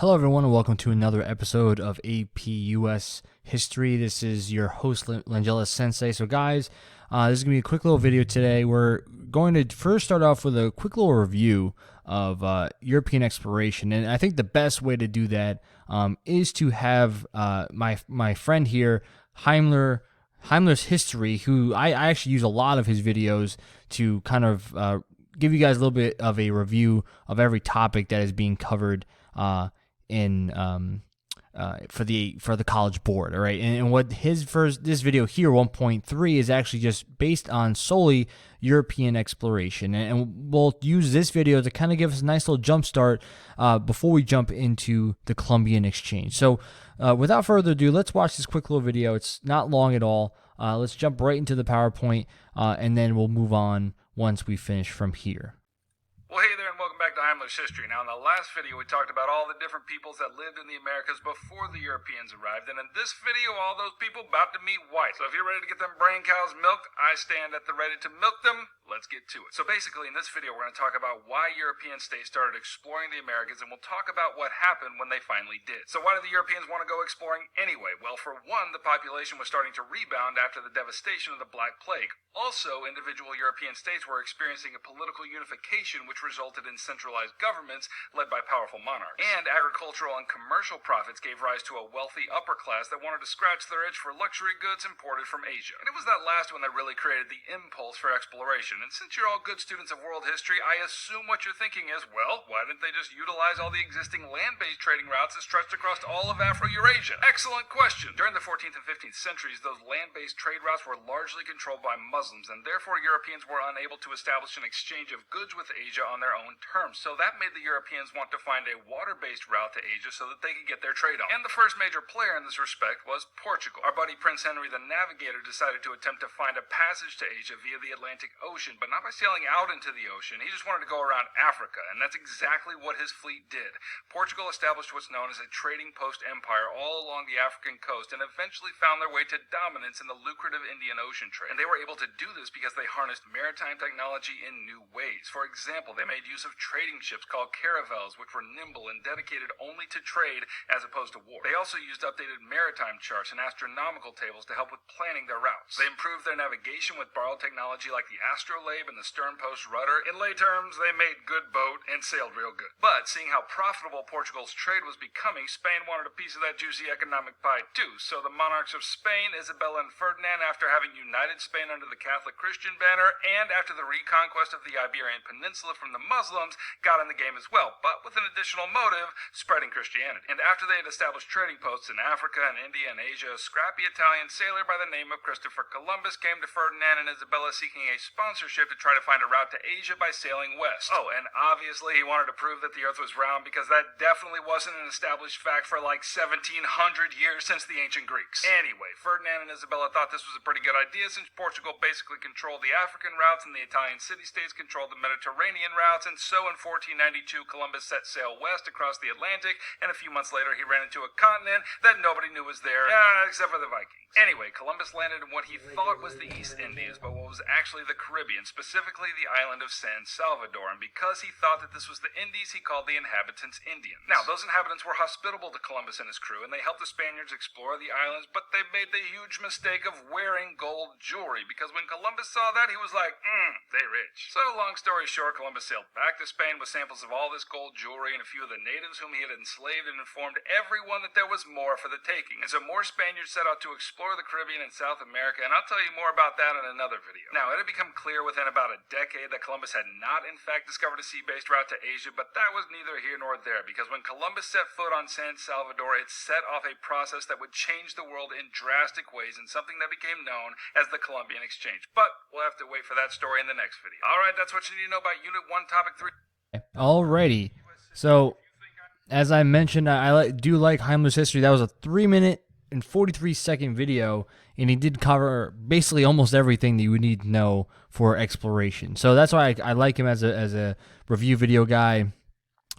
Hello, everyone, and welcome to another episode of APUS History. This is your host, Langella Sensei. So, guys, this is going to be a quick little video today. We're going to first start off with a quick little review of European exploration. And I think the best way to do that is to have my friend here, Heimler's History, who I actually use a lot of his videos to kind of give you guys a little bit of a review of every topic that is being covered for the College Board. All right, and what this video here 1.3 is actually just based on solely European exploration, and we'll use this video to kind of give us a nice little jump start before we jump into the Columbian exchange. So without further ado, let's watch this quick little video. It's not long at all. Let's jump right into the PowerPoint, and then we'll move on once we finish from here. Well, hey there, and welcome back to Heimler's History. Now, in the last video, we talked about all the different peoples that lived in the Americas before the Europeans arrived, and in this video, all those people about to meet white. So if you're ready to get them brain cows milked, I stand at the ready to milk them. Let's get to it. So basically, in this video, we're going to talk about why European states started exploring the Americas, and we'll talk about what happened when they finally did. So why did the Europeans want to go exploring anyway? Well, for one, the population was starting to rebound after the devastation of the Black Plague. Also, individual European states were experiencing a political unification, which resulted in centralized governments led by powerful monarchs. And agricultural and commercial profits gave rise to a wealthy upper class that wanted to scratch their itch for luxury goods imported from Asia. And it was that last one that really created the impulse for exploration. And since you're all good students of world history, I assume what you're thinking is, well, why didn't they just utilize all the existing land-based trading routes that stretched across all of Afro-Eurasia? Excellent question! During the 14th and 15th centuries, those land-based trade routes were largely controlled by Muslims, and therefore Europeans were unable to establish an exchange of goods with Asia on their own terms. So that made the Europeans want to find a water-based route to Asia so that they could get their trade on. And the first major player in this respect was Portugal. Our buddy Prince Henry the Navigator decided to attempt to find a passage to Asia via the Atlantic Ocean, but not by sailing out into the ocean. He just wanted to go around Africa, and that's exactly what his fleet did. Portugal established what's known as a trading post empire all along the African coast and eventually found their way to dominance in the lucrative Indian Ocean trade. And they were able to do this because they harnessed maritime technology in new ways. For example, they made use of trading ships called caravels, which were nimble and dedicated only to trade as opposed to war. They also used updated maritime charts and astronomical tables to help with planning their routes. They improved their navigation with borrowed technology like the astrolabe and the stern post rudder. In lay terms, they made good boat and sailed real good. But seeing how profitable Portugal's trade was becoming, Spain wanted a piece of that juicy economic pie too. So the monarchs of Spain, Isabella and Ferdinand, after having united Spain under the Catholic Christian banner and after the reconquest of the Iberian Peninsula from the Muslims, got in the game as well, but with an additional motive, spreading Christianity. And after they had established trading posts in Africa and India and Asia, a scrappy Italian sailor by the name of Christopher Columbus came to Ferdinand and Isabella seeking a sponsorship to try to find a route to Asia by sailing west. Oh, and obviously he wanted to prove that the earth was round because that definitely wasn't an established fact for like 1700 years since the ancient Greeks. Anyway, Ferdinand and Isabella thought this was a pretty good idea since Portugal basically controlled the African routes and the Italian city-states controlled the Mediterranean routes, and so in 1492 Columbus set sail west across the Atlantic, and a few months later he ran into a continent that nobody knew was there, except for the Vikings. Anyway, Columbus landed in what he thought was the East Indies, but what was actually the Caribbean, specifically the island of San Salvador, and because he thought that this was the Indies, he called the inhabitants Indians. Now, those inhabitants were hospitable to Columbus and his crew, and they helped the Spaniards explore the islands, but they made the huge mistake of wearing gold jewelry, because when Columbus saw that, he was like, they rich. So, long story short, Columbus sailed back to Spain with samples of all this gold jewelry and a few of the natives whom he had enslaved, and informed everyone that there was more for the taking. And so more Spaniards set out to explore the Caribbean and South America, and I'll tell you more about that in another video. Now, it had become clear within about a decade that Columbus had not in fact discovered a sea-based route to Asia, but that was neither here nor there, because when Columbus set foot on San Salvador, it set off a process that would change the world in drastic ways, and something that became known as the Columbian exchange. But we'll have to wait for that story in the next video. Alright, that's what you need to know about Unit 1, Topic 3. Alrighty. So, as I mentioned, I do like Heimler's History. That was a 3-minute and 43-second video, and he did cover basically almost everything that you would need to know for exploration. So that's why I like him as a review video guy.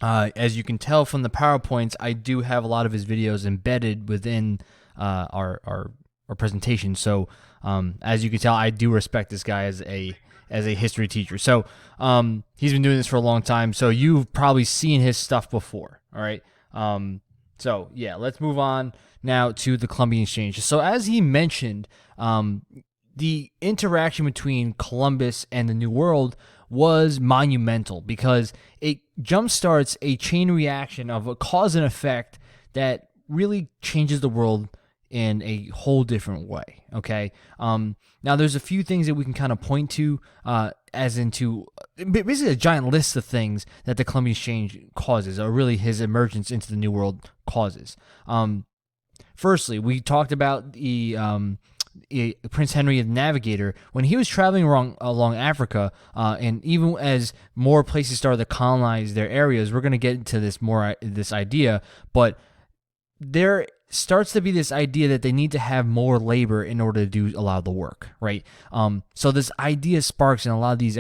As you can tell from the PowerPoints, I do have a lot of his videos embedded within our presentation. So as you can tell, I do respect this guy as a history teacher. So he's been doing this for a long time, so you've probably seen his stuff before. All right. So yeah, let's move on now to the Columbian Exchange. So as he mentioned, the interaction between Columbus and the New World was monumental because it jumpstarts a chain reaction of a cause and effect that really changes the world in a whole different way. Okay. Now there's a few things that we can kind of point to, as into basically a giant list of things that the Columbian Exchange causes, or really his emergence into the New World causes. Firstly, we talked about the Prince Henry the Navigator when he was traveling along Africa, and even as more places started to colonize their areas. We're going to get into this idea, but there starts to be this idea that they need to have more labor in order to do a lot of the work, right? So this idea sparks in a lot of these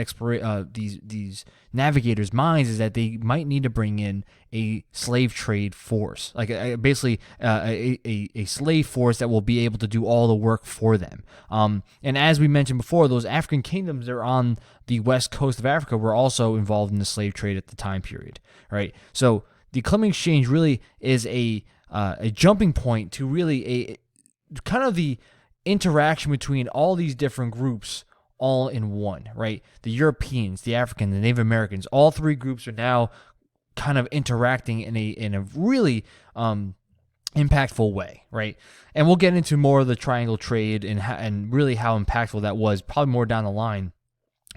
these navigators' minds is that they might need to bring in a slave trade force, like basically a slave force that will be able to do all the work for them. And as we mentioned before, those African kingdoms that are on the west coast of Africa were also involved in the slave trade at the time period, right? So the Columbian Exchange really is a jumping point to really a kind of the interaction between all these different groups all in one, right? The Europeans, the Africans, the Native Americans, all three groups are now kind of interacting in a really impactful way, right? And we'll get into more of the triangle trade and really how impactful that was, probably more down the line.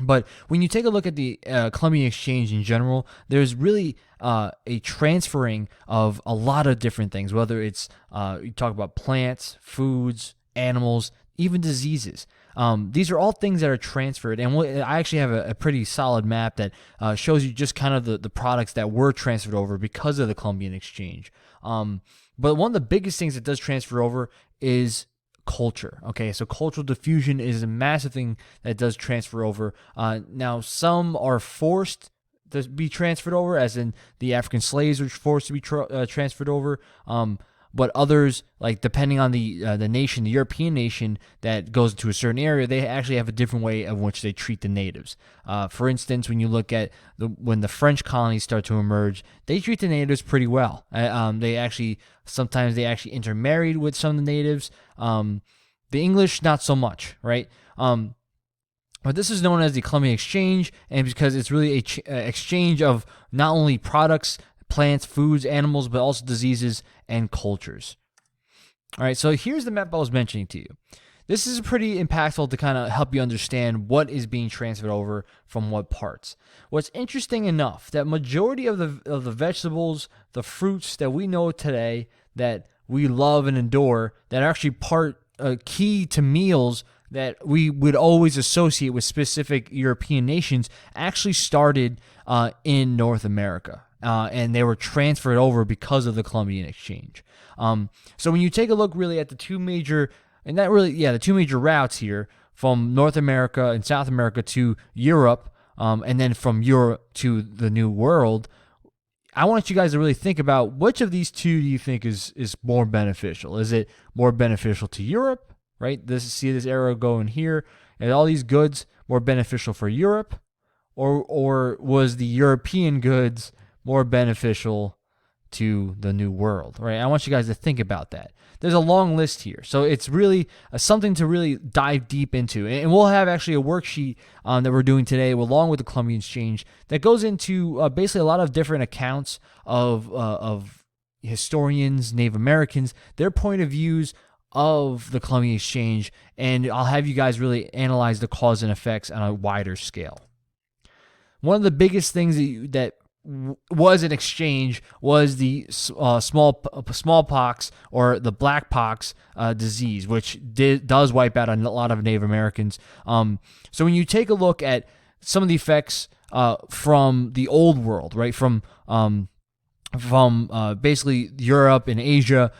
But when you take a look at the Columbian Exchange in general, there's really a transferring of a lot of different things, whether it's you talk about plants, foods, animals, even diseases. These are all things that are transferred, and I actually have a pretty solid map that shows you just kind of the products that were transferred over because of the Columbian Exchange. But one of the biggest things that does transfer over is culture. Okay, so cultural diffusion is a massive thing that does transfer over. Now, some are forced to be transferred over, as in the African slaves were forced to be transferred over. But others, like depending on the nation, the European nation that goes to a certain area, they actually have a different way of which they treat the natives. For instance, when you look at when the French colonies start to emerge, they treat the natives pretty well. Sometimes they actually intermarried with some of the natives. The English, not so much, right? But this is known as the Columbian Exchange, and because it's really a exchange of not only products, plants, foods, animals, but also diseases and cultures. All right, so here's the map I was mentioning to you. This is pretty impactful to kind of help you understand what is being transferred over from what parts. What's interesting enough, that majority of the vegetables, the fruits that we know today that we love and adore, that are actually key to meals that we would always associate with specific European nations, actually started in North America. And they were transferred over because of the Columbian Exchange. So when you take a look really at the two major routes here from North America and South America to Europe, and then from Europe to the New World, I want you guys to really think about which of these two do you think is more beneficial? Is it more beneficial to Europe, right? See this arrow going here, and all these goods more beneficial for Europe, or was the European goods more beneficial to the New World, right? I want you guys to think about that. There's a long list here, so it's really something to really dive deep into. And we'll have actually a worksheet that we're doing today, along with the Columbian Exchange, that goes into basically a lot of different accounts of historians, Native Americans, their point of views of the Columbian Exchange, and I'll have you guys really analyze the cause and effects on a wider scale. One of the biggest things that was an exchange was the smallpox or the black pox disease, which does wipe out a lot of Native Americans. So when you take a look at some of the effects from the old world, right, from basically Europe and Asia,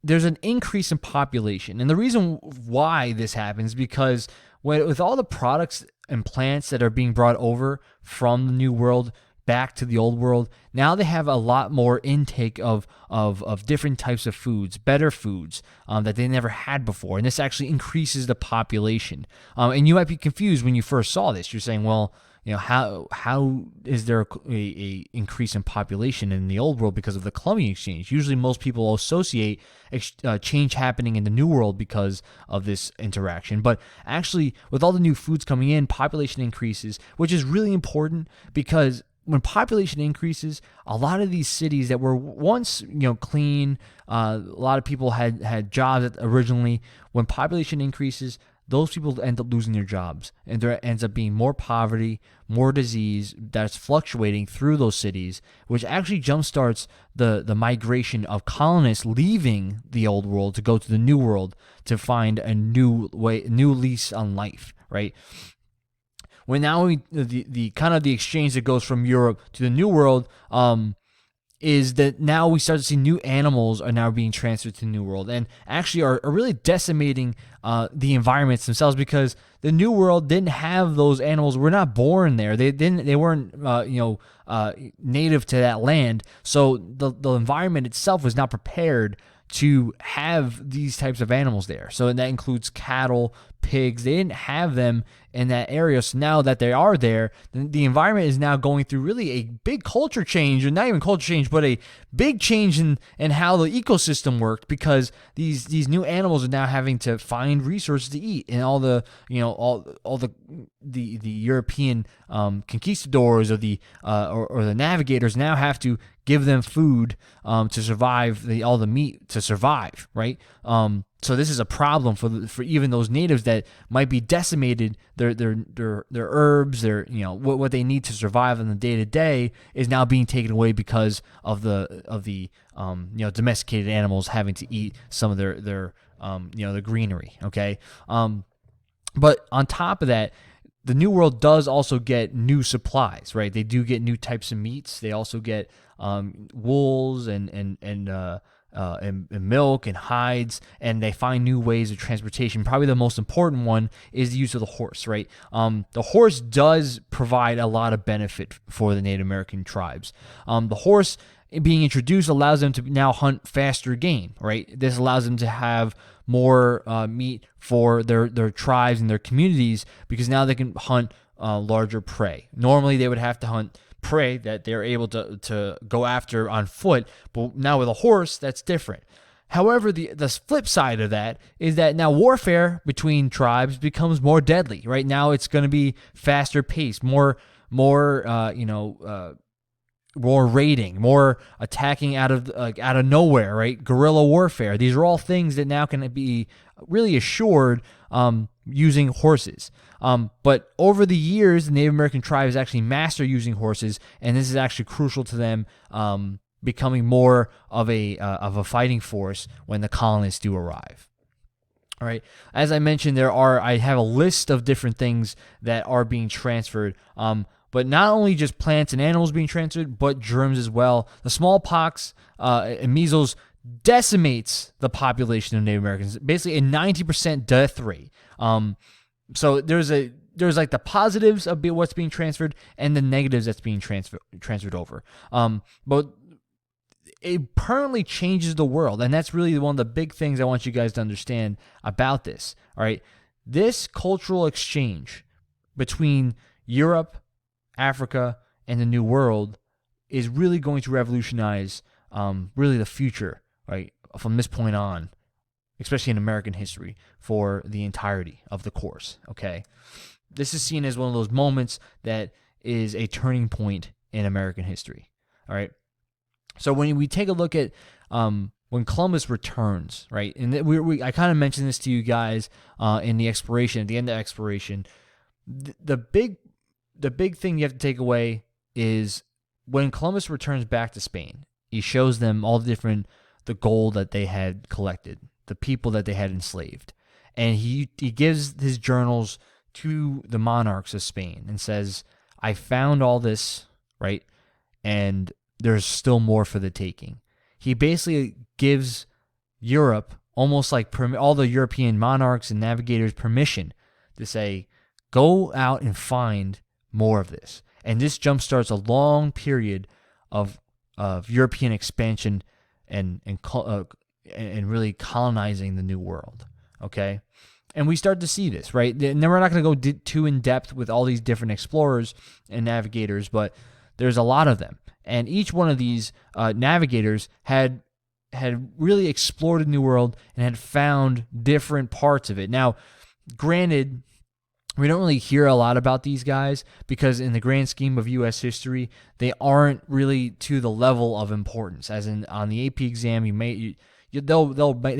there's an increase in population. And the reason why this happens is because with all the products and plants that are being brought over from the New World back to the old world, now they have a lot more intake of different types of foods, better foods that they never had before, and this actually increases the population. And you might be confused when you first saw this. You're saying, well, how is there a increase in population in the old world because of the Columbian exchange? Usually most people associate change happening in the new world because of this interaction, but actually with all the new foods coming in, population increases, which is really important because when population increases, a lot of these cities that were once clean, a lot of people had jobs originally. When population increases, those people end up losing their jobs, and there ends up being more poverty, more disease that's fluctuating through those cities, which actually jumpstarts the migration of colonists leaving the old world to go to the new world to find a new lease on life, right? When now the kind of the exchange that goes from Europe to the new world, is that now we start to see new animals are now being transferred to the New World and actually are really decimating the environments themselves, because the New World didn't have those animals. Were not born there. They weren't native to that land. So the environment itself was not prepared to have these types of animals there. So that includes cattle, pigs. They didn't have them in that area. So now that they are there, the environment is now going through really a big culture change, or not even culture change, but a big change in how the ecosystem worked, because these new animals are now having to find resources to eat, and all the all the European conquistadors or the navigators now have to give them food to survive, all the meat to survive, right? So this is a problem for even those natives that might be decimated. Their herbs, what they need to survive on the day to day is now being taken away because of the domesticated animals having to eat some of their greenery. Okay, but on top of that, the New World does also get new supplies, right? They do get new types of meats. They also get wools and milk and hides, and they find new ways of transportation. Probably the most important one is the use of the horse, right? The horse does provide a lot of benefit for the Native American tribes. The horse being introduced allows them to now hunt faster game, right? This allows them to have more meat for their tribes and their communities, because now they can hunt larger prey. Normally they would have to hunt prey that they're able to go after on foot, but now with a horse, that's different. However, the flip side of that is that now warfare between tribes becomes more deadly. Right now, it's going to be faster paced, more raiding, more attacking out of nowhere, right? Guerrilla warfare. These are all things that now can be really assured using horses. But over the years, the Native American tribes actually master using horses, and this is actually crucial to them becoming more of a fighting force when the colonists do arrive. All right. As I mentioned, I have a list of different things that are being transferred. But not only just plants and animals being transferred, but germs as well. The smallpox and measles decimates the population of Native Americans, basically a 90% death rate. So there's like the positives of what's being transferred and the negatives that's being transferred over. But it permanently changes the world, and that's really one of the big things I want you guys to understand about this. All right, this cultural exchange between Europe, Africa, and the New World is really going to revolutionize really the future, right, from this point on, especially in American history, for the entirety of the course, okay? This is seen as one of those moments that is a turning point in American history, all right? So when we take a look at when Columbus returns, right, and I kind of mentioned this to you guys in the exploration, at the end of exploration, the big thing you have to take away is when Columbus returns back to Spain, he shows them all the gold that they had collected, the people that they had enslaved. And he gives his journals to the monarchs of Spain and says, I found all this, right? And there's still more for the taking. He basically gives Europe, almost like all the European monarchs and navigators, permission to say, go out and find more of this. And this jumpstarts a long period of European expansion and really colonizing the New World. Okay, And we start to see this, right? And then we're not going to go too in depth with all these different explorers and navigators, but there's a lot of them. And each one of these navigators had really explored the New World and had found different parts of it. Now, granted, we don't really hear a lot about these guys because in the grand scheme of U.S. history, they aren't really to the level of importance. As in on the AP exam, they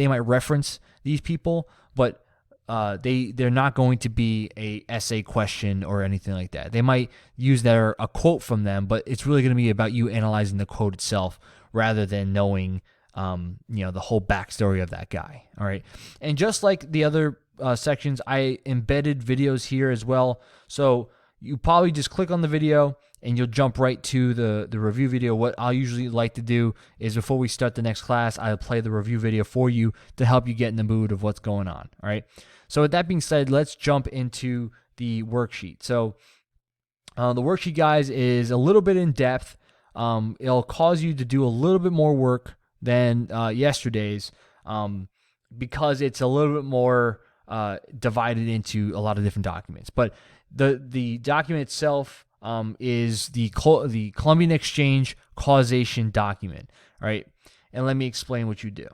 might reference these people, but they're not going to be a essay question or anything like that. They might use a quote from them, but it's really going to be about you analyzing the quote itself rather than knowing the whole backstory of that guy. All right, and just like the other sections, I embedded videos here as well. So you probably just click on the video and you'll jump right to the review video. What I'll usually like to do is before we start the next class, I'll play the review video for you to help you get in the mood of what's going on. All right. So with that being said, let's jump into the worksheet. So the worksheet, guys, is a little bit in depth. It'll cause you to do a little bit more work than yesterday's because it's a little bit more divided into a lot of different documents. But the document itself is the Columbian Exchange causation document. All right, and let me explain what you do.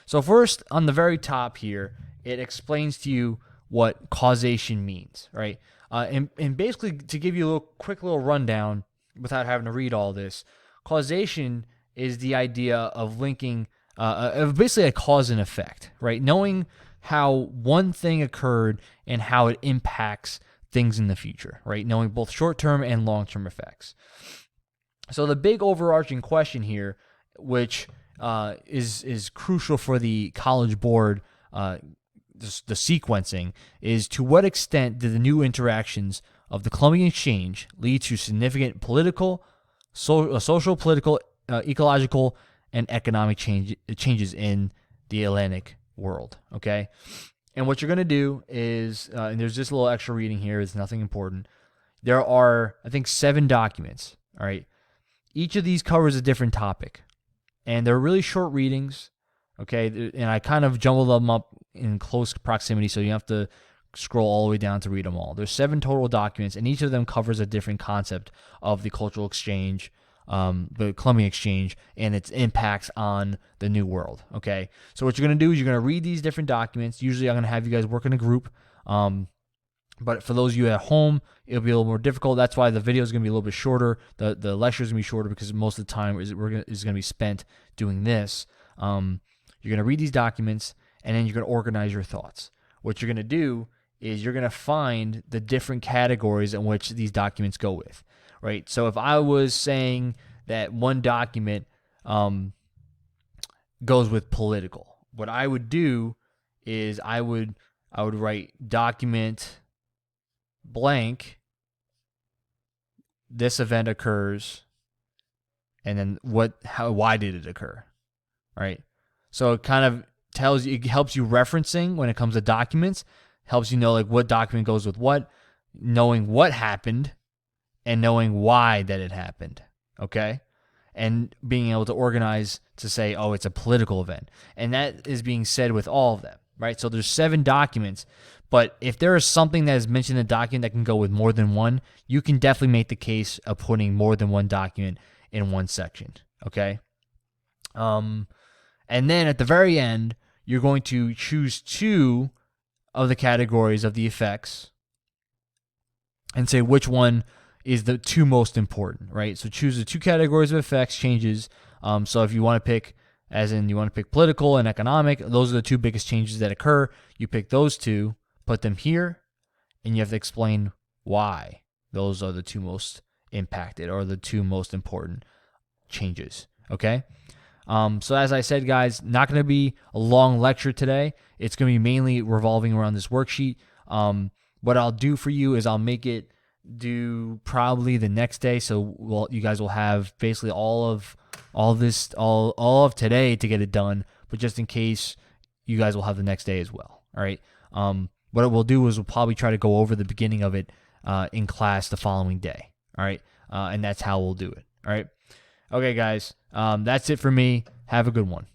So first, on the very top here, it explains to you what causation means, right? And basically, to give you a quick little rundown without having to read all this, causation is the idea of linking, of basically a cause and effect, right? Knowing how one thing occurred and how it impacts things in the future, right? Knowing both short-term and long-term effects. So the big overarching question here, which is crucial for the College Board, the sequencing, is to what extent did the new interactions of the Columbian Exchange lead to significant political, social, political, ecological, and economic changes in the Atlantic world, okay? And what you're going to do is, and there's just a little extra reading here, it's nothing important. There are, I think, 7 documents, all right? Each of these covers a different topic, and they're really short readings, okay? And I kind of jumbled them up in close proximity, so you have to scroll all the way down to read them all. There's 7 total documents, and each of them covers a different concept of the cultural exchange, the Columbian Exchange, and its impacts on the New World, okay? So what you're going to do is you're going to read these different documents. Usually I'm going to have you guys work in a group, but for those of you at home, it'll be a little more difficult. That's why the video is going to be a little bit shorter. The lecture is going to be shorter because most of the time is going to be spent doing this. You're going to read these documents, and then you're going to organize your thoughts. What you're going to do is you're going to find the different categories in which these documents go with, right? So if I was saying that one document goes with political, what I would do is I would write document blank, this event occurs, and then why did it occur, right? So it kind of it helps you referencing when it comes to documents, helps you know like what document goes with what, knowing what happened, and knowing why that it happened, okay? And being able to organize to say, oh, it's a political event. And that is being said with all of them, right? So there's 7 documents, but if there is something that is mentioned in the document that can go with more than one, you can definitely make the case of putting more than one document in one section, okay? And then at the very end, you're going to choose 2 of the categories of the effects and say which one is the 2 most important, right? So choose the 2 categories of effects changes. So if you want to pick, as in you want to pick political and economic, those are the 2 biggest changes that occur. You pick those 2, put them here, and you have to explain why those are the 2 most impacted or the 2 most important changes, okay? So as I said, guys, not going to be a long lecture today. It's going to be mainly revolving around this worksheet. What I'll do for you is I'll make it due probably the next day, so you guys will have basically all of today to get it done. But just in case, you guys will have the next day as well. All right. What we'll do is we'll probably try to go over the beginning of it in class the following day. All right. And that's how we'll do it. All right. Okay, guys. That's it for me. Have a good one.